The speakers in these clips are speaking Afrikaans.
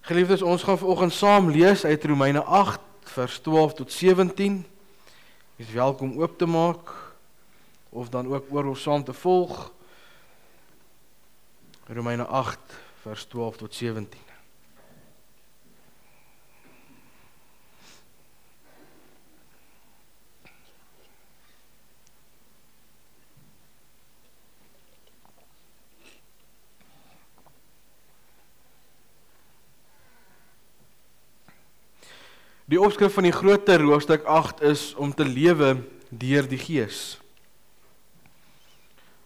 Geliefdes, ons gaan vanoggend saam lees uit Romeine 8, vers 12 tot 17. Jy is welkom oop te maak, of dan ook oor ons saam te volg. Romeine 8, vers 12 tot 17. Die opskrif van die groter hoofstuk 8 is om te lewe deur die Gees.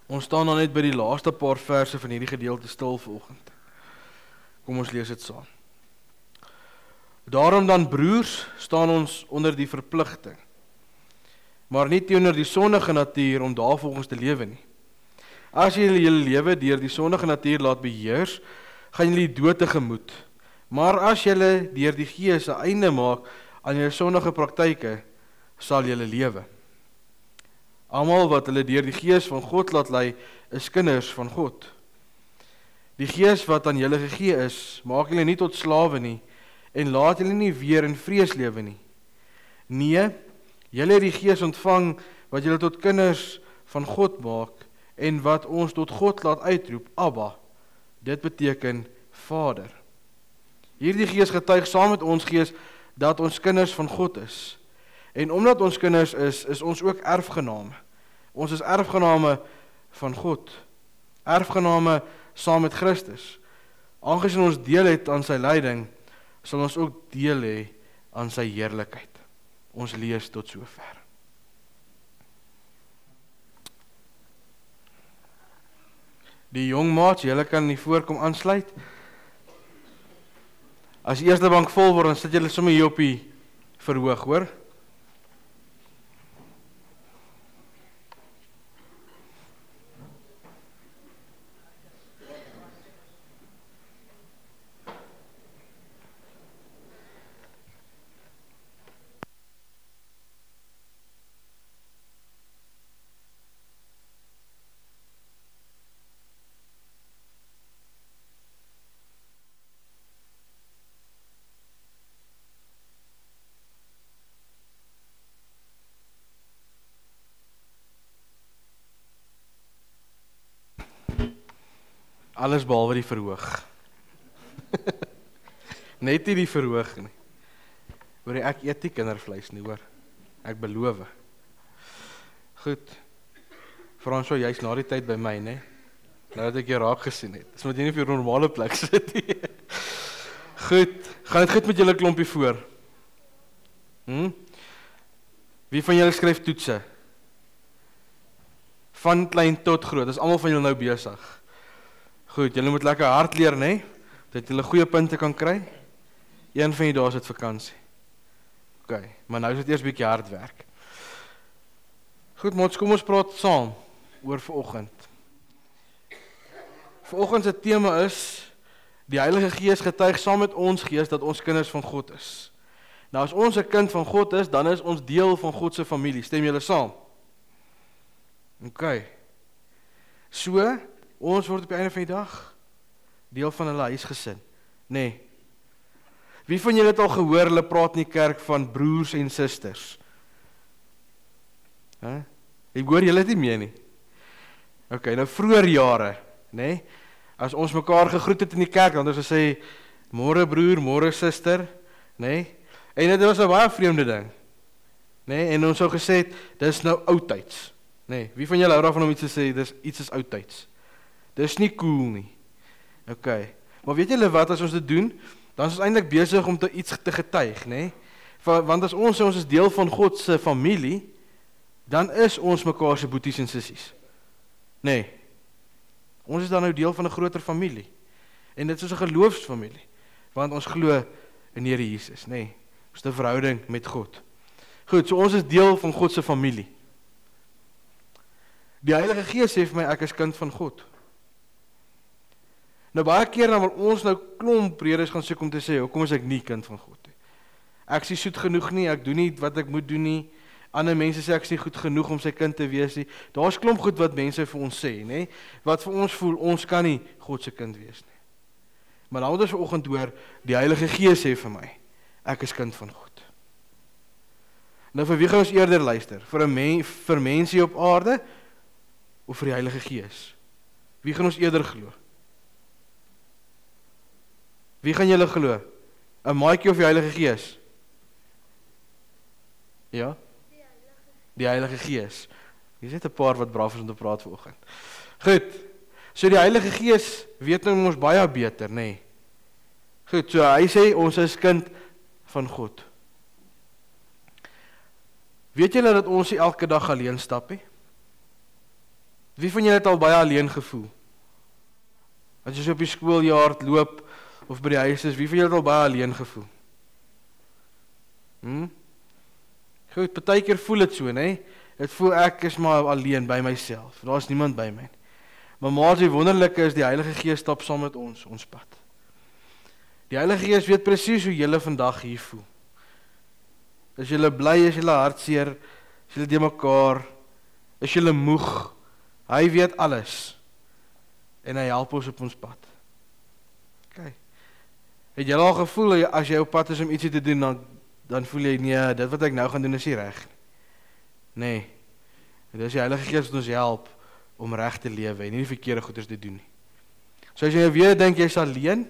Ons staan dan net by die laaste paar verse van hierdie gedeelte stil vanoggend. Kom ons lees dit saam. Daarom dan, broers, staan ons onder die verpligting, maar nie teenoor die sondige natuur om daarvolgens te lewe nie. As julle julle lewe deur die sondige natuur laat beheers, gaan julle dood tegemoet. Maar as julle deur die Gees 'n einde maak aan julle sondige praktyke, sal julle lewe. Almal wat hulle deur die Gees van God laat lei, is kinders van God. Die Gees wat aan julle gegee is, maak julle nie tot slawe nie, en laat julle nie weer in vrees lewe nie. Nee, julle het die Gees ontvang, wat julle tot kinders van God maak, en wat ons tot God laat uitroep, Abba. Dit beteken Vader. Hierdie Gees getuig saam met ons Gees dat ons kinders van God is. En omdat ons kinders is ons ook erfgename. Ons is erfgename van God. Erfgename saam met Christus. Aangesien ons deel het aan sy lyding, sal ons ook deel hê aan sy heerlikheid. Ons lees tot sover. Die jong maats, julle kan nie voorkom aansluit. As die eerste bank vol word, dan sit julle sommer hier op die verhoog, hoor. Alles behalwe die verhoog. Net nie die verhoog nie. Hoor, ek eet nie kindervleis nie, hoor. Ek beloof. Goed. Fransjo, jy's na die tyd by my, né? Nou dat ek jou raak gesien het. Dis moet jy nie op jou normale plek sit nie. Goed. Gaan dit goed met julle klompie voor? Wie van julle skryf toetse? Van klein tot groot. Dis almal van julle nou besig. Goed, julle moet lekker hard leer, né? Dat julle goeie punte kan kry. Een van die dae is dit vakansie. OK, maar nou is dit eers bietjie hard werk. Goed, maats, kom ons praat saam oor vanoggend. Vanoggend se tema is die Heilige Gees getuig saam met ons Gees dat ons kinders van God is. Nou as ons 'n kind van God is, dan is ons deel van God se familie. Stem julle saam? OK. So, ons word op die einde van die dag deel van hulle huisgesin. Nee. Wie van julle het al gehoor, hulle praat in die kerk van broers en susters? Ek hoor julle het nie meer nie. OK, nou vroeër jare, nee, as ons mekaar gegroet het in die kerk, dan het ons gesê, môre broer, môre suster, nee, en dit was 'n baie vreemde ding. Nee, en ons sou gesê, dis nou oudtyds. Nee, wie van julle hou daarvan om iets te sê, dis iets is oudtyds? Dis nie cool nie. OK. Maar weet julle wat, as ons dit doen, dan is ons eintlik besig om iets te getuig, né? Want as ons sê ons is deel van God se familie, dan is ons mekaar se boeties en sissies. Nee. Ons is dan nou deel van 'n groter familie. En dit is 'n geloofsfamilie, want ons glo in Here Jesus, né? Ons het 'n verhouding met God. Goed, so ons is deel van God se familie. Die Heilige Gees sê vir my, ek is kind van God. Nou baie keer dan wil ons nou klomp redes gaan soek om te sê, hoekom is ek nie kind van God nie? Ek is nie soet genoeg nie, ek doen nie wat ek moet doen nie. Ander mense sê ek is nie goed genoeg om sy kind te wees nie. Daar's klomp goed wat mense vir ons sê, nê? Wat vir ons voel, ons kan nie God se kind wees nie. Maar laat ons vanoggend hoor, die Heilige Gees sê vir my, ek is kind van God. Nou vir wie gaan ons eerder luister? Vir mense hier op aarde, of vir die Heilige Gees? Wie gaan ons eerder glo? Wie gaan julle glo? 'n maatjie of die Heilige Gees? Ja? Die Heilige Gees. Hier is net 'n paar wat braaf is om te praat vanoggend. Goed. So die Heilige Gees weet nou ons baie beter, nê? Nee. Goed, so hy sê ons is kind van God. Weet julle dat ons nie elke dag alleen stap nie? Wie van julle het al baie alleen gevoel? As jy so op die skooljaar loop of by die huis is, wie van julle het al baie alleen gevoel? Goed, partykeer voel dit so, né? Dit voel ek is maar alleen by myself. Daar is niemand by my. Maar die wonderlike is die Heilige Gees stap saam met ons pad. Die Heilige Gees weet presies hoe julle vandag hier voel. Is julle bly, is julle hartseer, is julle de mekaar, is julle moeg, hy weet alles. En hy help ons op ons pad. Okay. Het jy al gevoel, as jy op pad is om ietsie te doen, dan voel jy, nee, dit wat ek nou gaan doen is nie reg. Nee, dit is die Heilige Gees wat ons help om reg te lewe en nie die verkeerde goeders te doen nie. So as jy weer dink jy is alleen,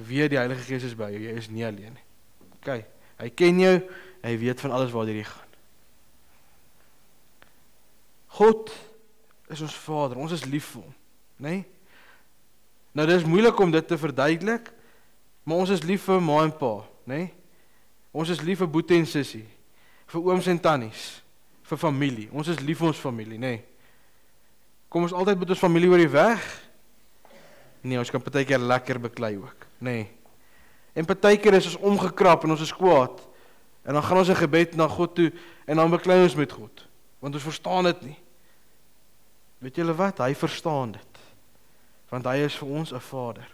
weet die Heilige Gees is by jou, jy is nie alleen nie. Okay, hy ken jou, hy weet van alles waar jy gaan. God is ons Vader, ons is lief vir hom, nee? Nou dit is moeilik om dit te verduidelik, maar ons is lief vir ma en pa, nee? Ons is lief vir boetie en sussie, vir ooms en tannies, vir familie. Ons is lief vir ons familie, nee. Kom ons altyd met ons familie oor die weg? Nee, ons kan partykeer lekker beklei ook, nee. En partykeer is ons omgekrap en ons is kwaad. En dan gaan ons 'n gebed na God toe en dan beklei ons met God, want ons verstaan dit nie. Weet julle wat? Hy verstaan dit. Want hy is vir ons 'n Vader.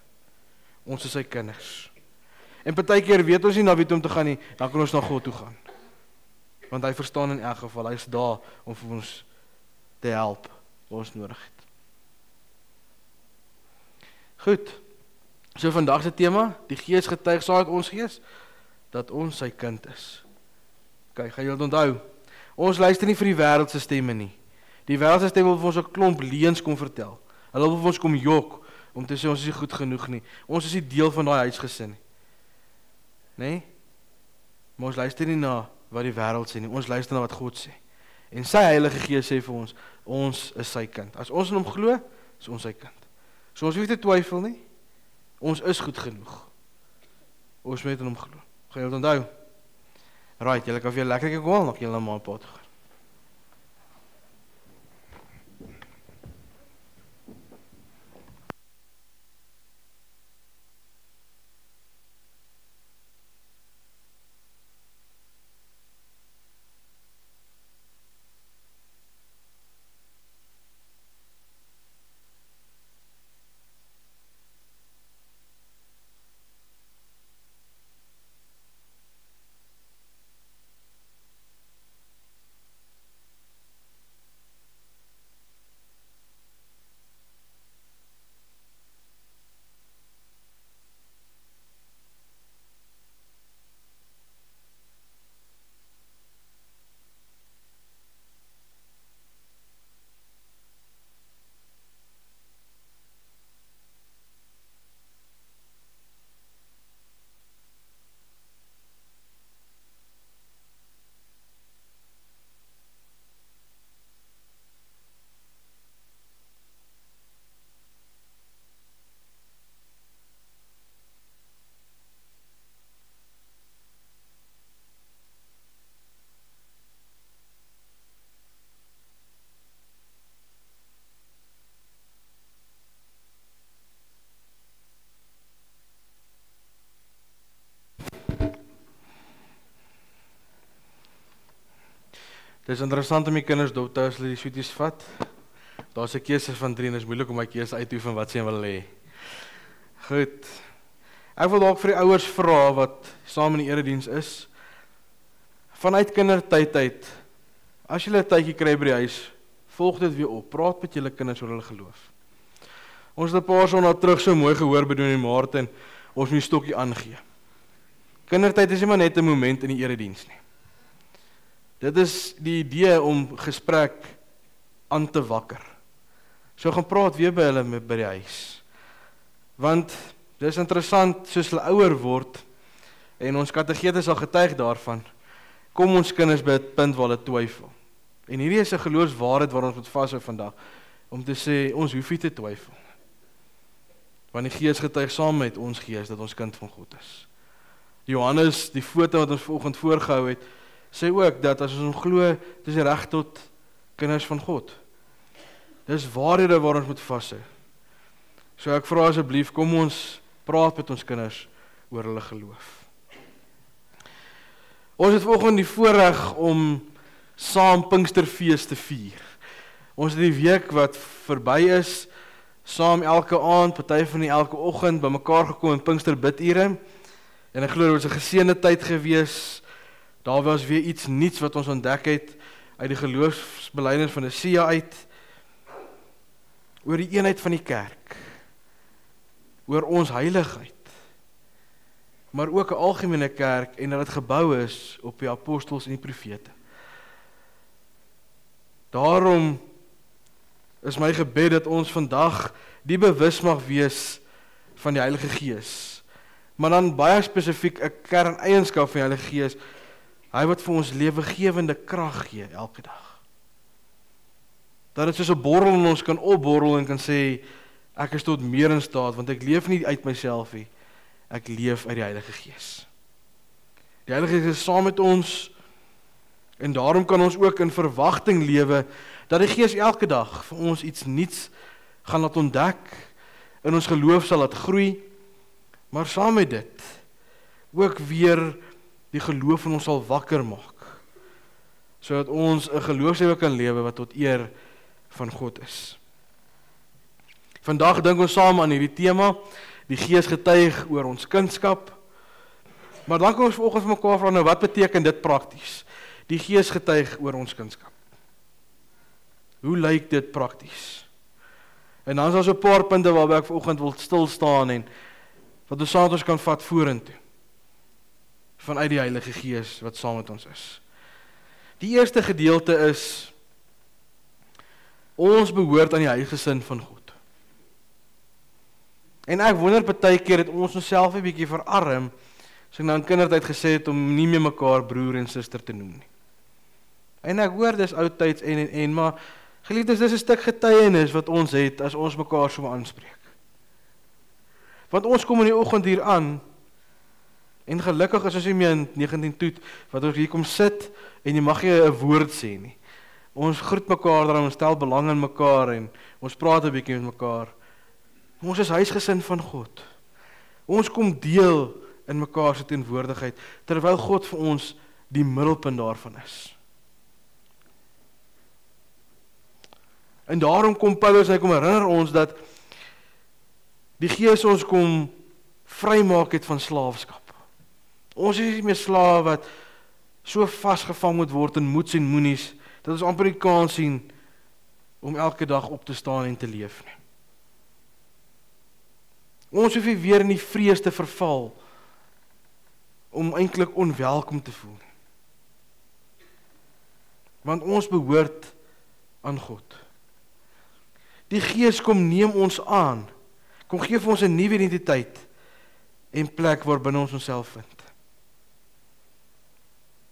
Ons is sy kinders. En partykeer weet ons nie na wie toe om te gaan nie, dan kan ons na God toe gaan. Want hy verstaan in elk geval, hy is daar om vir ons te help, wat ons nodig het. Goed, so vandag se tema, die Gees getuig saam met ons gees, dat ons sy kind is. Kyk, gaan julle onthou, ons luister nie vir die wêreldse stemme nie. Die wêreldse stemme wil vir ons 'n klomp leuns kom vertel. Hulle wil vir ons kom jok, om te sê ons is nie goed genoeg nie. Ons is nie deel van daai huisgesin nie. Nee? Maar ons luister nie na wat die wêreld sê nie, ons luister na wat God sê. En sy Heilige Gees sê vir ons is sy kind. As ons in hom glo, is ons sy kind. So ons hoef nie te twyfel nie, ons is goed genoeg. Ons moet in hom glo. Gaan julle onthou? Right, julle kan weer lekker kyk hoor, nog julle na my pad gaan. Dit is interessant om die kinders dop te hou as hulle die sweeties vat. Daar's 'n keuse van 3 en dit is moeilik om my keuse uit te oefen wat sy wil hê. Goed. Ek wil dalk vir die ouers vra wat saam in die erediens is. Vanuit kindertyd uit, as julle 'n tydjie kry by die huis, volg dit weer op. Praat met julle kinders oor hulle geloof. Ons het 'n paar sondae terug so mooi gehoor by Dominee Martin, ons moet die stokkie aangee. Kindertyd is nie maar net 'n moment in die erediens nie. Dit is die idee om gesprek aan te wakker. So gaan praat weer by hulle by die huis. Want dit is interessant, soos hulle ouer word, en ons kategetes sal getuig daarvan, kom ons kinders by 'n punt waar hulle twyfel. En hierdie is 'n geloofswaarheid waar ons moet vashou vandag, om te sê, ons hoef nie te twyfel. Want die Gees getuig saam met ons gees, dat ons kind van God is. Johannes, die foto wat ons vanoggend voorgehou het, sê ook dat as ons glo, dis reg tot kinders van God. Dis waarhede waar ons moet vashou. So ek vra asseblief, kom ons praat met ons kinders oor hulle geloof. Ons het vanoggend die voorreg om saam Pinksterfees te vier. Ons het die week wat verby is, saam elke aand, party van die elke oggend, by mekaar gekom in Pinkster bidure, en ek glo dit was 'n geseënde tyd gewees. Daar was weer iets nuuts wat ons ontdek het, uit die geloofsbelijdenis van die SIA uit, oor die eenheid van die kerk, oor ons heiligheid, maar ook 'n algemene kerk, en dat dit gebou is op die apostels en die profete. Daarom is my gebed dat ons vandag die bewus mag wees van die Heilige Gees, maar dan baie spesifiek 'n kerneienskap van die Heilige Gees, hy wat vir ons lewegewende krag gee elke dag. Dat dit soos 'n borrel in ons kan opborrel en kan sê, ek is tot meer in staat, want ek leef nie uit myself nie, ek leef uit die Heilige Gees. Die Heilige Gees is saam met ons, en daarom kan ons ook in verwagting lewe, dat die Gees elke dag vir ons iets nuuts gaan laat ontdek, in ons geloof sal laat groei, maar saam met dit, ook weer die geloof in ons sal wakker maak, sodat ons 'n geloofslewe kan lewe wat tot eer van God is. Vandag dink ons saam aan hierdie tema, die Gees getuig oor ons kindskap, maar dan kan ons vanoggend vir mekaar vra, nou wat beteken dit prakties? Die Gees getuig oor ons kindskap. Hoe lyk dit prakties? En dan is daar so 'n paar punte waarby ek vanoggend wil stil staan en wat ons saam met ons kan vat vorentoe. Vanuit die Heilige Gees wat saam met ons is. Die eerste gedeelte is, ons behoort aan die huisgesin van God. En ek wonder partykeer het ons onsself 'n bietjie verarm, as ek nou in kindertyd gesê het om nie meer mekaar broer en suster te noem nie. En ek hoor dis oudtyds en maar geliefdes, dis 'n stuk getuienis wat ons het as ons mekaar so aanspreek. Want ons kom in die oggend hier aan, en gelukkig is ons nie meer in 19 toet, wat ons hier kom sit, en jy mag nie 'n woord sê nie. Ons groet mekaar daar, ons stel belang in mekaar, en ons praat 'n bietjie met mekaar. Ons is huisgesin van God. Ons kom deel in mekaar se teenwoordigheid, terwyl God vir ons die middelpunt daarvan is. En daarom kom Paulus, hy kom herinner ons dat die Gees ons kom vrymaak het van slaafskap. Ons is nie meer slawe wat so vasgevang moet word in moeds en moenies, dat ons amper nie kans sien om elke dag op te staan en te leef nie. Ons hoef nie weer in die vrees te verval, om eintlik onwelkom te voel. Want ons behoort aan God. Die Gees kom neem ons aan, kom gee vir ons 'n nuwe identiteit, en plek waarbinne ons onsself vind.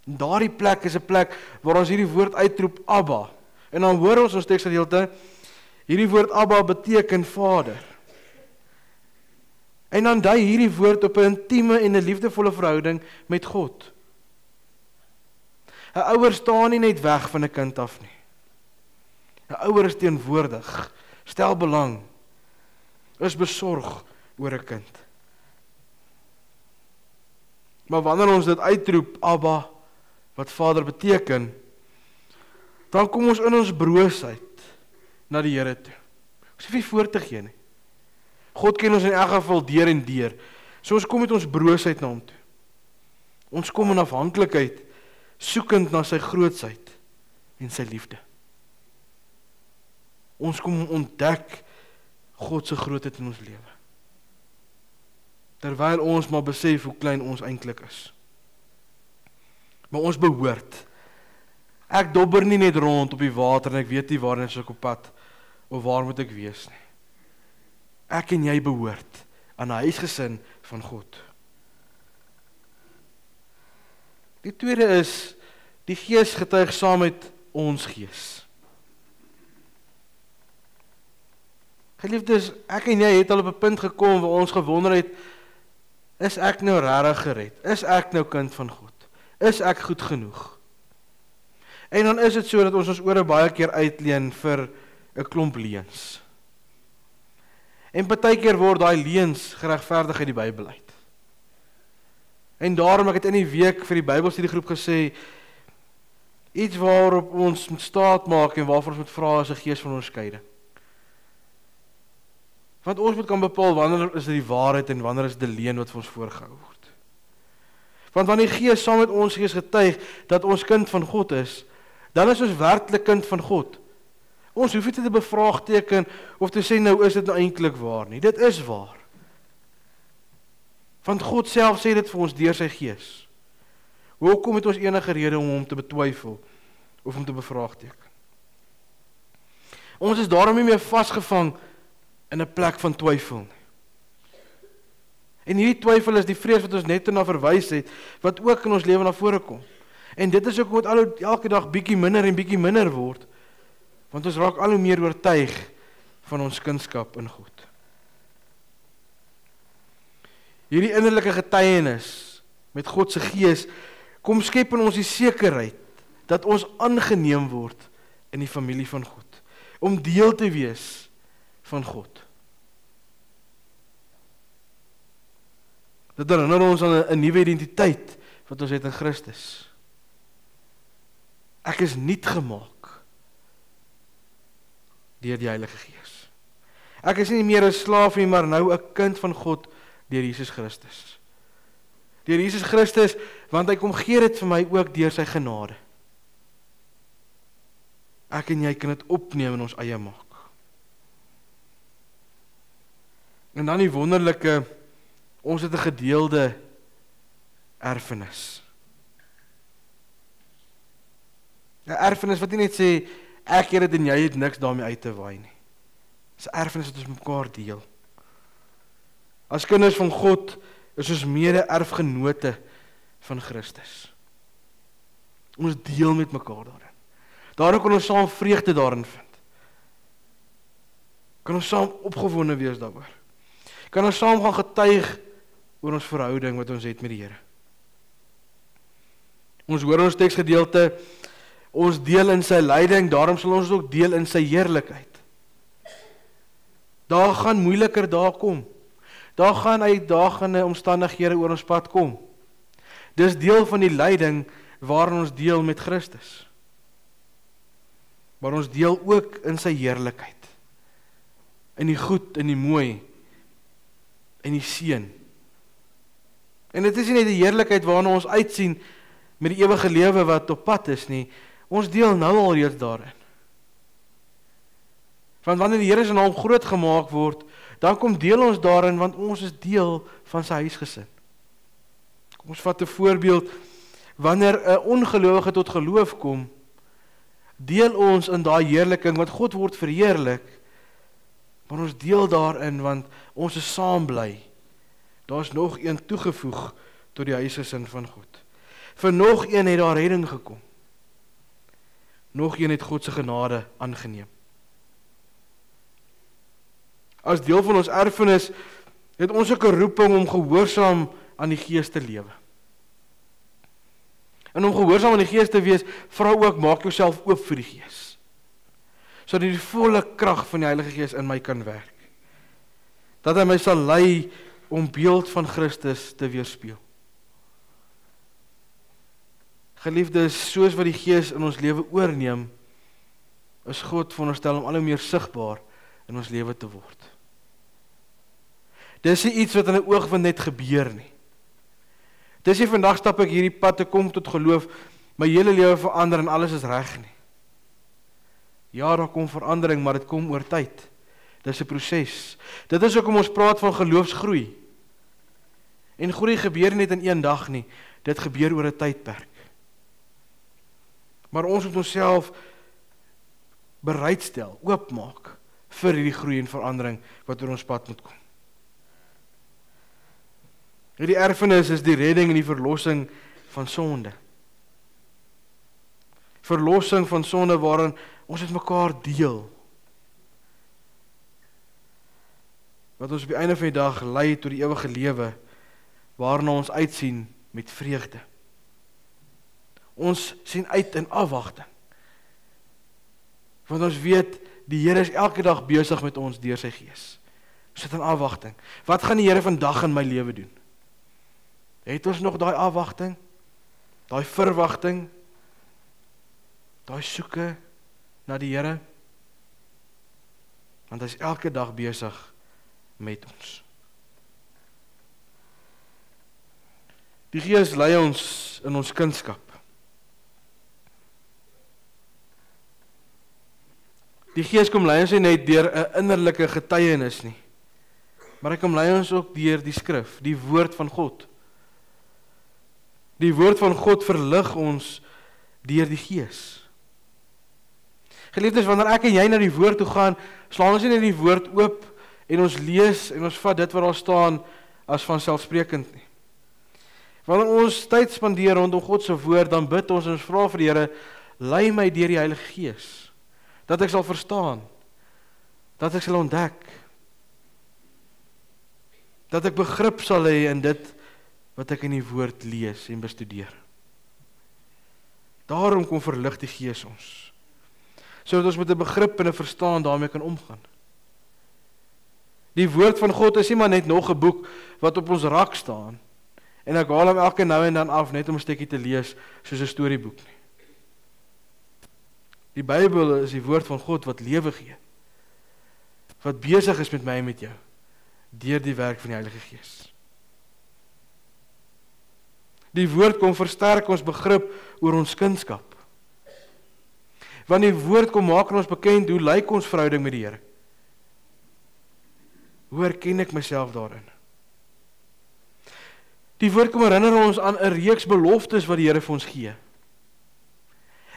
En daardie plek is 'n plek waar ons hierdie woord uitroep, Abba. En dan hoor ons teksgedeelte, hierdie woord Abba beteken Vader. En dan dui hierdie woord op 'n intieme en 'n liefdevolle verhouding met God. 'n Ouer staan nie net weg van 'n kind af nie. 'n Ouer is teenwoordig, stel belang, is besorg oor 'n kind. Maar wanneer ons dit uitroep, Abba, wat Vader beteken, dan kom ons in ons broosheid na die Here toe. Ons hoef nie voor te gee nie. God ken ons in elk geval deur en deur. So ons kom met ons broosheid na hom toe. Ons kom in afhanklikheid, soekend na sy grootsheid en sy liefde. Ons kom ontdek God se grootheid in ons lewe. Terwyl ons maar besef hoe klein ons eintlik is. Maar ons behoort. Ek dobber nie net rond op die water en ek weet nie waar ek op pad of waar moet ek wees nie. Ek en jy behoort aan 'n huisgesin van God. Die tweede is, die Gees getuig saam met ons gees. Geliefdes, ek en jy het al op 'n punt gekom waar ons gewonder het, is ek nou regtig gered? Is ek nou kind van God? Is ek goed genoeg? En dan is dit so dat ons ore baie keer uitleen vir 'n klomp leuns. En partykeer word daai leuns geregverdig uit die Bybel uit. En daarom ek het in die week vir die Bybelstudiegroep gesê, iets waarop ons moet staat maak en waarvoor ons moet vra is 'n gees van onderskeiding. Want ons moet kan bepaal wanneer is dit die waarheid en wanneer is dit die leuen wat vir ons voorgehou word. Want wanneer die Gees saam met ons gees getuig dat ons kind van God is, dan is ons werklik kind van God. Ons hoef nie te bevraagteken of te sê nou is dit nou eintlik waar nie. Dit is waar. Want God self sê dit vir ons deur sy Gees. Hoekom het ons enige rede om hom te betwyfel of om te bevraagteken? Ons is daarom nie meer vasgevang in 'n plek van twyfel nie. En hierdie twyfel is die vrees wat ons net na verwys het, wat ook in ons lewe na vore kom. En dit is ook wat elke dag bietjie minder en bietjie minder word, want ons raak al hoe meer oortuig van ons kindskap in God. Hierdie innerlike getuienis met God se Gees kom skep in ons die sekerheid dat ons aangeneem word in die familie van God, om deel te wees van God. Dit herinner ons aan 'n nuwe identiteit wat ons het in Christus. Ek is nuut gemaak deur die Heilige Gees. Ek is nie meer 'n slaaf nie, maar nou 'n kind van God deur Jesus Christus. Deur Jesus Christus, want hy kom gee dit vir my ook deur sy genade. Ek en jy kan dit opneem en ons eie maak. En dan die wonderlike, ons het 'n gedeelde erfenis. 'n Erfenis wat nie net sê, ek het dit en jy het niks daarmee uit te waai nie. Dis 'n erfenis wat ons mekaar deel. As kinders van God is ons mede-erfgenote van Christus. Ons deel met mekaar daarin. Daarom kan ons saam vreugde daarin vind. Kan ons saam opgewonde wees daaroor. Kan ons saam gaan getuig oor ons verhouding wat ons het met die Here. Ons hoor ons teksgedeelte, ons deel in sy lyding, daarom sal ons ook deel in sy heerlikheid. Daar gaan moeiliker dae kom. Daar gaan uitdagende omstandighede oor ons pad kom. Dis deel van die lyding waarin ons deel met Christus. Maar ons deel ook in sy heerlikheid. In die goed, in die mooi, in die seën. En dit is nie net die heerlikheid waarna ons uitsien met die ewige lewe wat op pad is nie. Ons deel nou al reeds daarin. Want wanneer die Here se naam groot gemaak word, dan kom deel ons daarin, want ons is deel van sy huisgesin. Kom ons vat 'n voorbeeld, wanneer 'n ongelowige tot geloof kom, deel ons in daai heerliking, want God word verheerlik, maar ons deel daarin, want ons is saam bly. Daar is nog een toegevoeg tot die huisgesin van God. Vir nog een het daar redding gekom. Nog een het God se genade aangeneem. As deel van ons erfenis het ons ook 'n roeping om gehoorsaam aan die Gees te lewe. En om gehoorsaam aan die Gees te wees, vra ook, maak jouself oop vir die Gees. Sodat die volle krag van die Heilige Gees in my kan werk. Dat hy my sal lei om beeld van Christus te weerspieël. Geliefdes, soos wat die Gees in ons lewe oorneem, is God veronderstel om al hoe meer sigbaar in ons lewe te word. Dis nie iets wat in 'n oogwink net gebeur nie. Dis nie vandag stap ek hierdie pad te kom tot geloof, my hele lewe verander en alles is reg nie. Ja, daar kom verandering, maar dit kom oor tyd. Dis 'n proses. Dit is hoekom ons praat van geloofsgroei. En groei gebeur net in een dag nie, dit gebeur oor 'n tydperk. Maar ons moet onsself bereidstel, oopmaak vir hierdie groei en verandering wat oor ons pad moet kom. Hierdie erfenis is die redding en die verlossing van sonde. Verlossing van sonde waarin ons met mekaar deel. Wat ons op die einde van die dag lei tot die ewige lewe, waarna ons uitsien met vreugde. Ons sien uit in afwagting. Want ons weet, die Here is elke dag besig met ons deur sy Gees. Ons sit in afwagting. Wat gaan die Here vandag in my lewe doen? Het ons nog daai afwagting? Daai verwagting? Daai soeke na die Here? Want hy is elke dag besig met ons. Die Gees lei ons in ons kindskap. Die Gees kom lei ons nie net deur 'n innerlike getuienis nie, maar hy kom lei ons ook deur die skrif, die woord van God. Die woord van God verlig ons deur die Gees. Geliefdes, wanneer ek en jy na die woord toe gaan, slaan ons nie net die woord oop en ons lees en ons vat dit wat daar staan as vanselfsprekend nie. Wanneer ons tyd spandeer rondom God se woord, dan bid ons en ons vra vir die Here, lei my deur die Heilige Gees, dat ek sal verstaan, dat ek sal ontdek, dat ek begrip sal hê in dit wat ek in die woord lees en bestudeer. Daarom kom verlig die Gees ons, sodat ons met 'n begrip en 'n verstaan daarmee kan omgaan. Die woord van God is nie maar net nog 'n boek wat op ons rak staan, en ek haal hom elke nou en dan af, net om 'n stukkie te lees, soos 'n storieboek nie. Die Bybel is die woord van God wat lewe gee, wat besig is met my en met jou, deur die werk van die Heilige Gees. Die woord kom versterk ons begrip oor ons kindskap. Want die woord kom maak aan ons bekend, hoe lyk ons verhouding met die Here? Hoe herken ek myself daarin? Die woord kom herinner ons aan 'n reeks beloftes wat die Here vir ons gee.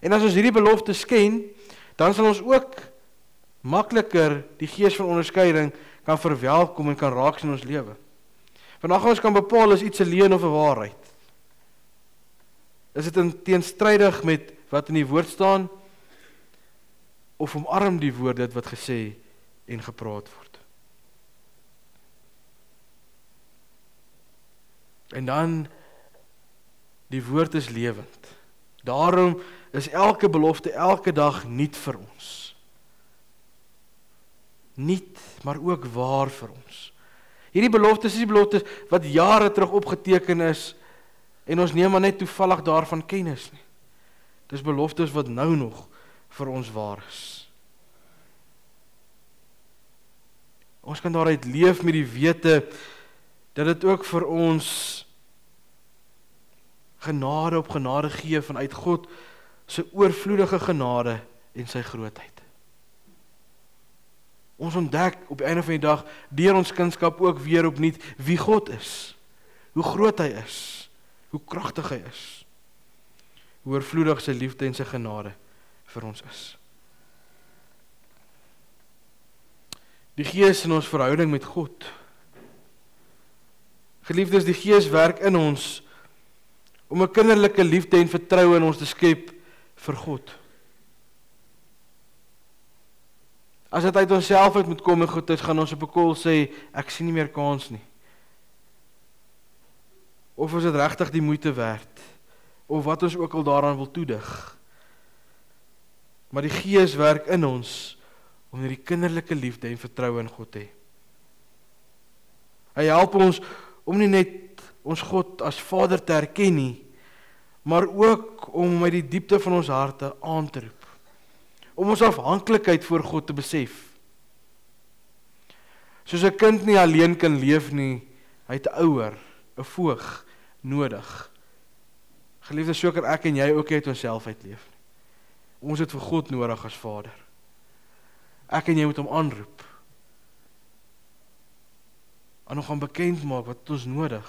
En as ons hierdie beloftes ken, dan sal ons ook makliker die gees van onderskeiding kan verwelkom en kan raak in ons lewe. Vandag ons kan bepaal is iets 'n leuen of 'n waarheid. Is dit teenstrydig met wat in die woord staan, of omarm die woord dit wat gesê en gepraat word? En dan, die woord is lewend. Daarom is elke belofte, elke dag nuut vir ons. Nuut, maar ook waar vir ons. Hierdie beloftes is die beloftes wat jare terug opgeteken is, en ons neem maar net toevallig daarvan kennis nie. Dis beloftes wat nou nog vir ons waar is. Ons kan daaruit leef met die wete dat dit ook vir ons genade op genade gee vanuit God se oorvloedige genade en sy grootheid. Ons ontdek op die einde van die dag deur ons kindskap ook weer opnuut wie God is, hoe groot hy is, hoe kragtig hy is, hoe oorvloedig sy liefde en sy genade vir ons is. Die Gees in ons verhouding met God. Geliefdes, die Gees werk in ons om 'n kinderlike liefde en vertroue in ons te skep vir God. As dit uit onsself uit moet kom en goed is, gaan ons op 'n kol sê, ek sien nie meer kans nie. Of is dit regtig die moeite werd, of wat ons ook al daaraan wil toedig. Maar die Gees werk in ons om hierdie kinderlike liefde en vertroue in God te hê. Hy help ons om nie net ons God as Vader te erken nie, maar ook om uit die diepte van ons harte aan te roep. Om ons afhanklikheid voor God te besef. Soos 'n kind nie alleen kan leef nie, hy het 'n ouer, 'n voog nodig. Geliefde, so kan ek en jy ook uit onsself uitleef. Ons het vir God nodig as Vader. Ek en jy moet hom aanroep. aan hom gaan bekend maak wat ons nodig.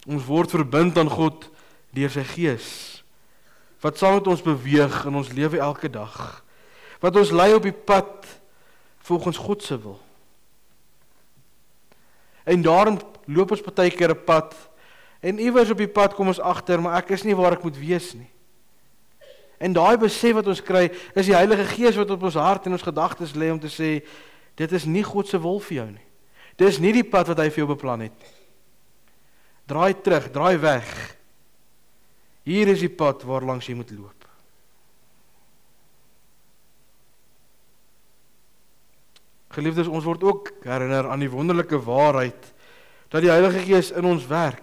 Ons word verbind aan God deur sy Gees, wat saam met ons beweeg in ons lewe elke dag, wat ons lei op die pad volgens God se wil. En daarom loop ons partykeer 'n pad, en iewers op die pad kom ons agter, maar ek is nie waar ek moet wees nie. En daai besef wat ons kry, is die Heilige Gees wat op ons hart en ons gedagtes lê om te sê, dit is nie God se wil vir jou nie. Dit is nie die pad wat hy vir jou beplan het nie. Draai terug, draai weg. Hier is die pad waar langs jy moet loop. Geliefdes, ons word ook herinner aan die wonderlike waarheid dat die Heilige Gees in ons werk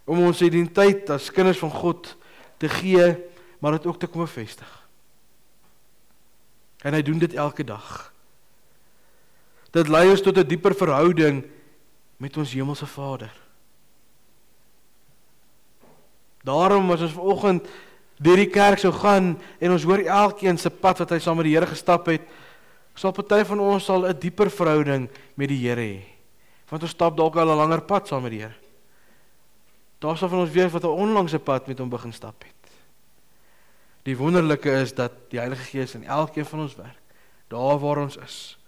om ons identiteit as kinders van God te gee, maar dit ook te kom bevestig. En hy doen dit elke dag. Dit lei ons tot 'n dieper verhouding met ons hemelse Vader. Daarom as ons vanoggend deur die kerk sou gaan en ons hoor elkeen se pad wat hy saam met die Here gestap het, sal party van ons sal 'n dieper verhouding met die Here hê. Want ons stap dalk al 'n langer pad saam met die Here. Daar sal van ons weet wat 'n onlangse pad met hom begin stap het. Die wonderlike is dat die Heilige Gees in elkeen van ons werk, daar waar ons is,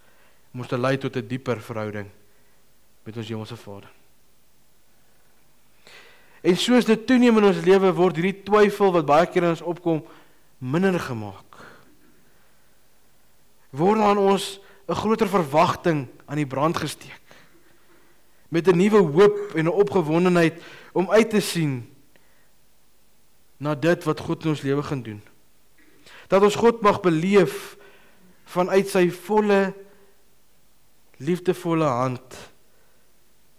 om ons te lei tot 'n dieper verhouding met ons hemelse Vader. En soos dit toeneem in ons lewe, word hierdie twyfel wat baie keer in ons opkom, minder gemaak. Word aan ons 'n groter verwagting aan die brand gesteek, met 'n nuwe hoop en 'n opgewondenheid om uit te sien na dit wat God in ons lewe gaan doen. Dat ons God mag beleef vanuit sy volle, liefdevolle hand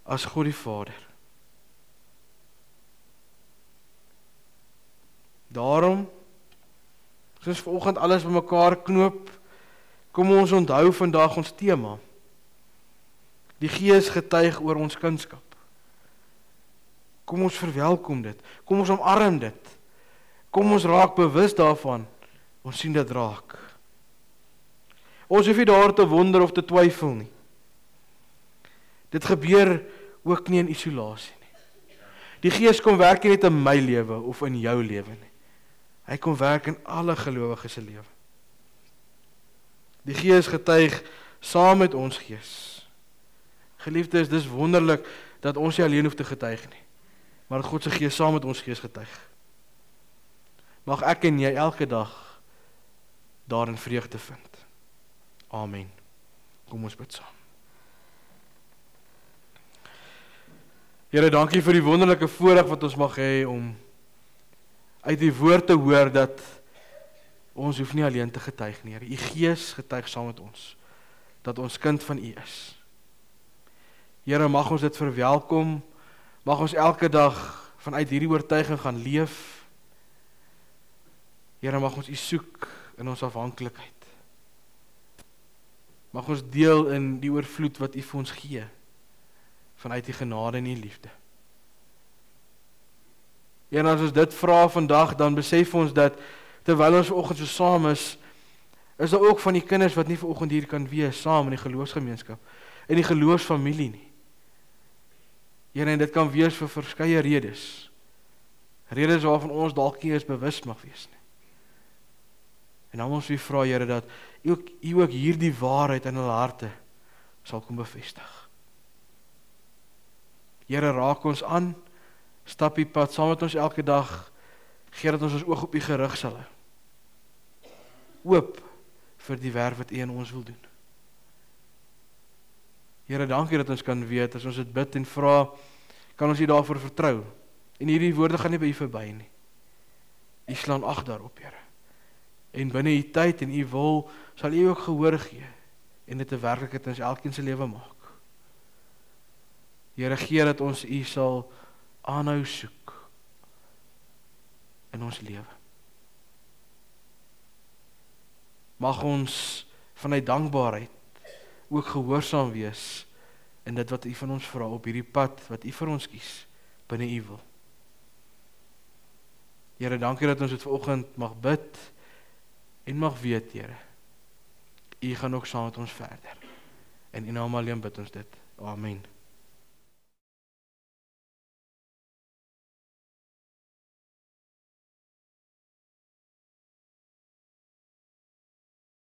as God die Vader. Daarom, as ons vanoggend alles bymekaar knoop, kom ons onthou vandag ons tema. Die Gees getuig oor ons kindskap. Kom ons verwelkom dit, kom ons omarm dit, kom ons raak bewus daarvan, ons sien dit raak. Ons hoef nie daar te wonder of te twyfel nie. Dit gebeur ook nie in isolasie nie. Die Gees kom werk nie net in my lewe of in jou lewe nie. Hy kom werk in alle gelowiges se lewe. Die Gees getuig saam met ons gees. Geliefdes, dis wonderlik dat ons nie alleen hoef te getuig nie, maar dat God se Gees saam met ons gees getuig. Mag ek en jy elke dag daarin vreugde vind. Amen. Kom ons bid saam. Here, dankie vir die wonderlike voorreg wat ons mag hê om uit die woord te hoor dat ons hoef nie alleen te getuig nie, Here. U Gees getuig saam met ons, dat ons kind van U is. Here, mag ons dit verwelkom, mag ons elke dag vanuit hierdie oortuiging gaan leef. Here, mag ons U soek in ons afhanklikheid. Mag ons deel in die oorvloed wat U vir ons gee, vanuit die genade en die liefde. En as ons dit vra vandag, dan besef ons dat, terwyl ons vanoggend so saam is daar ook van die kinders wat nie vanoggend hier kan wees, saam in die geloofsgemeenskap, in die geloofsfamilie nie. Here, en dit kan wees vir verskeie redes. Redes waarvan ons dalk nie eens bewus mag wees nie. En dan ons vra, Here, dat U ook hierdie waarheid in hulle harte sal kom bevestig. Here, raak ons aan, stap die pad saam met ons elke dag, gee dat ons oog op U gerig sal hou. Oop vir die werk wat U in ons wil doen. Here, dankie dat ons kan weet, as ons dit bid en vra, kan ons U daarvoor vertrou. En hierdie woorde gaan nie by U verby nie. U slaan ag daarop, Here. En binne U tyd en U wil, sal U ook gehoor gee, en dit 'n werklikheid in ons elkeen se lewe maak. Here, gee dat ons U sal aanhou soek in ons lewe. Mag ons vanuit dankbaarheid ook gehoorsaam wees in dit wat U van ons vra op hierdie pad wat U vir ons kies binne U wil. Here, dankie dat ons dit vanoggend mag bid en mag weet, Here, U gaan ook saam met ons verder. In U naam alleen bid ons dit. Amen.